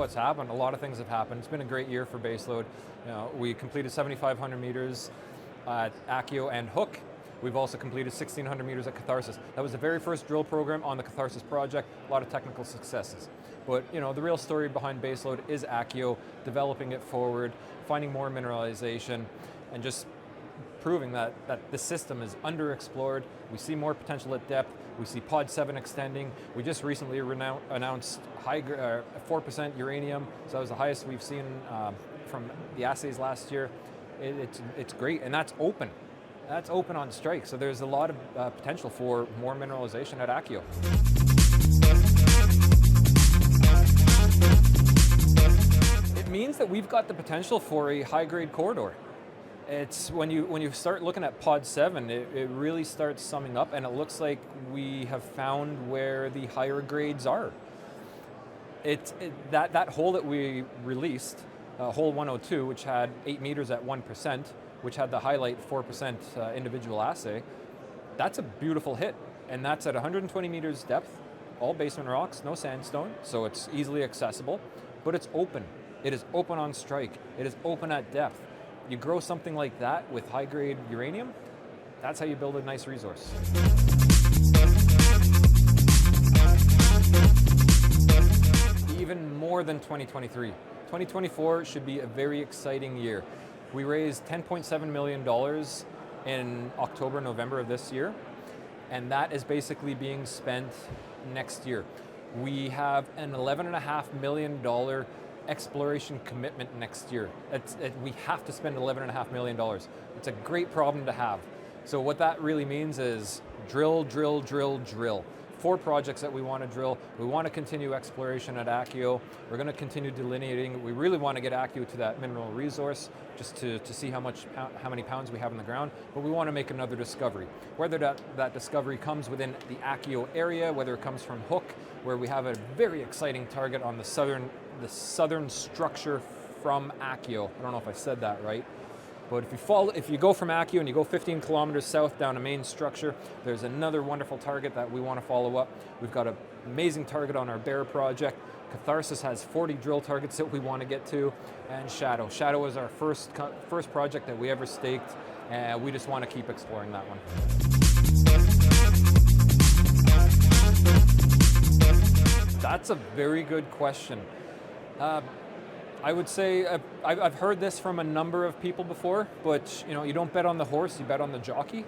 what's happened. A lot of things have happened. It's been a great year for Baselode. We completed 7,500 meters at Accio and Hook. We've also completed 1,600 meters at Catharsis. That was the very first drill program on the Catharsis project. A lot of technical successes. But the real story behind Baselode is Accio, developing it forward, finding more mineralization, and just proving that the system is underexplored. We see more potential at depth. We see Pod 7 extending. We just recently announced 4% uranium, so that was the highest we've seen from the assays last year. It's great, and that's open. That's open on strike, so there's a lot of potential for more mineralization at Accio. It means that we've got the potential for a high-grade corridor. It's when you start looking at Pod 7, it really starts summing up, and it looks like we have found where the higher grades are. That hole that we released, hole 102, which had 8 meters at 1%, which had the highlight 4% individual assay, that's a beautiful hit, and that's at 120 meters depth, all basement rocks, no sandstone, so it's easily accessible, but it's open. It is open on strike. It is open at depth. You grow something like that with high-grade uranium, that's how you build a nice resource. Even more than 2023. 2024 should be a very exciting year. We raised $10.7 million in October, November of this year, and that is basically being spent next year. We have an $11.5 million exploration commitment next year. We have to spend $11.5 million. It's a great problem to have. So what that really means is drill, drill, drill, drill. 4 projects that we want to drill. We want to continue exploration at Accio. We're going to continue delineating. We really want to get Accio to that mineral resource just to see how many pounds we have in the ground, but we want to make another discovery. Whether that discovery comes within the Accio area, whether it comes from Hook, where we have a very exciting target on the southern structure from Accio. I don't know if I said that right. But if you go from Accio and you go 15 kilometers south down a main structure, there's another wonderful target that we want to follow up. We've got an amazing target on our Bear project. Catharsis has 40 drill targets that we want to get to, and Shadow. Shadow is our first project that we ever staked, and we just want to keep exploring that one. That's a very good question. I would say I've heard this from a number of people before, but you don't bet on the horse, you bet on the jockey.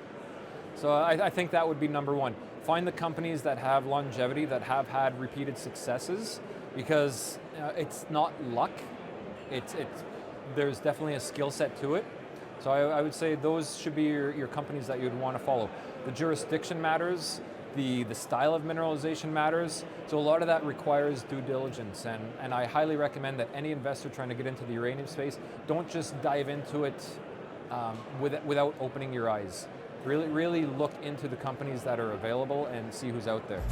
So I think that would be number one. Find the companies that have longevity, that have had repeated successes, because it's not luck. There's definitely a skill set to it. So I would say those should be your companies that you'd want to follow. The jurisdiction matters. The style of mineralization matters, so a lot of that requires due diligence, and I highly recommend that any investor trying to get into the uranium space, don't just dive into it without opening your eyes. Really look into the companies that are available and see who's out there.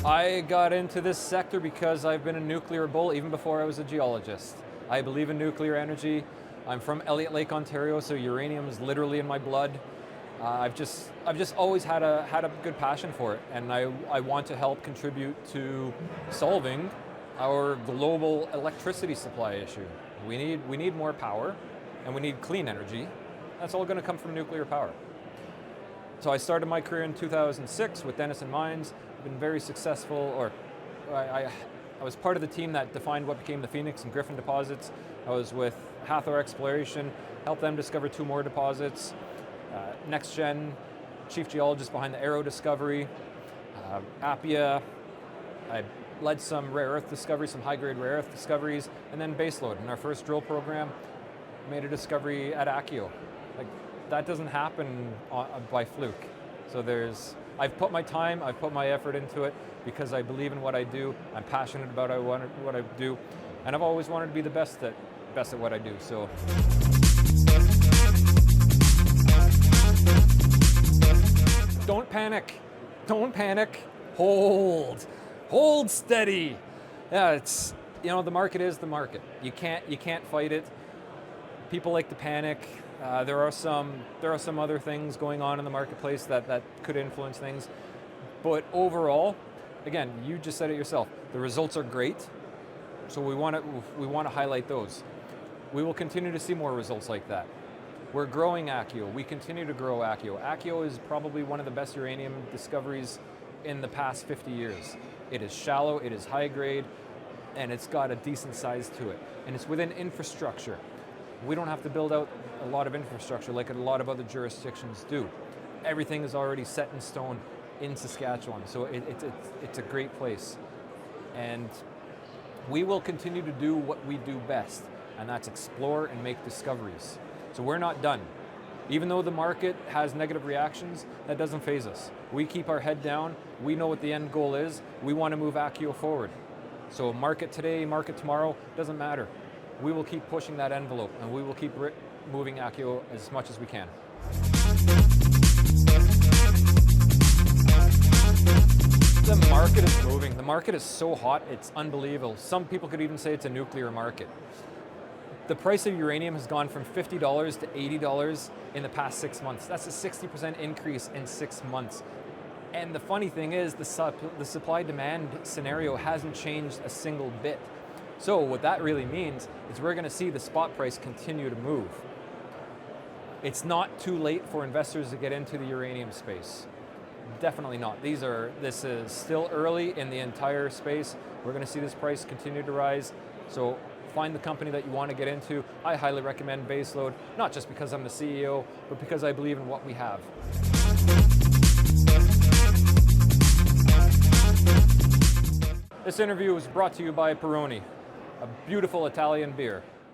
I got into this sector because I've been a nuclear bull even before I was a geologist. I believe in nuclear energy. I'm from Elliott Lake, Ontario, so uranium is literally in my blood. I've just always had a good passion for it, and I want to help contribute to solving our global electricity supply issue. We need more power, and we need clean energy. That's all going to come from nuclear power. So I started my career in 2006 with Denison Mines. I've been very successful, I was part of the team that defined what became the Phoenix and Griffin deposits. I was with Hathor Exploration, helped them discover 2 more deposits. NextGen, chief geologist behind the Arrow discovery. Appia, I led some rare earth discoveries, some high-grade rare earth discoveries, and then Baselode. In our first drill program, made a discovery at Accio. That doesn't happen by fluke. So I've put my time, I've put my effort into it because I believe in what I do. I'm passionate about what I do, and I've always wanted to be the best at what I do. So. Don't panic. Don't panic. Hold steady. Yeah, it's the market is the market. You can't fight it. People like to panic. There are some other things going on in the marketplace that could influence things. But overall, again, you just said it yourself, the results are great, so we want to highlight those. We will continue to see more results like that. We're growing Accio. We continue to grow Accio. Accio is probably one of the best uranium discoveries in the past 50 years. It is shallow, it is high grade, and it's got a decent size to it. And it's within infrastructure. We don't have to build out a lot of infrastructure like a lot of other jurisdictions do. Everything is already set in stone in Saskatchewan, so it's a great place. And we will continue to do what we do best, and that's explore and make discoveries. So we're not done. Even though the market has negative reactions, that doesn't faze us. We keep our head down, we know what the end goal is, we want to move Accio forward. So market today, market tomorrow, doesn't matter. We will keep pushing that envelope, and we will keep moving Accio as much as we can. The market is moving. The market is so hot, it's unbelievable. Some people could even say it's a nuclear market. The price of uranium has gone from $50 to $80 in the past 6 months. That's a 60% increase in 6 months. And the funny thing is, the supply-demand scenario hasn't changed a single bit. So what that really means is we're going to see the spot price continue to move. It's not too late for investors to get into the uranium space. Definitely not. This is still early in the entire space. We're going to see this price continue to rise. So find the company that you want to get into. I highly recommend Baselode, not just because I'm the CEO, but because I believe in what we have. This interview was brought to you by Peroni, a beautiful Italian beer.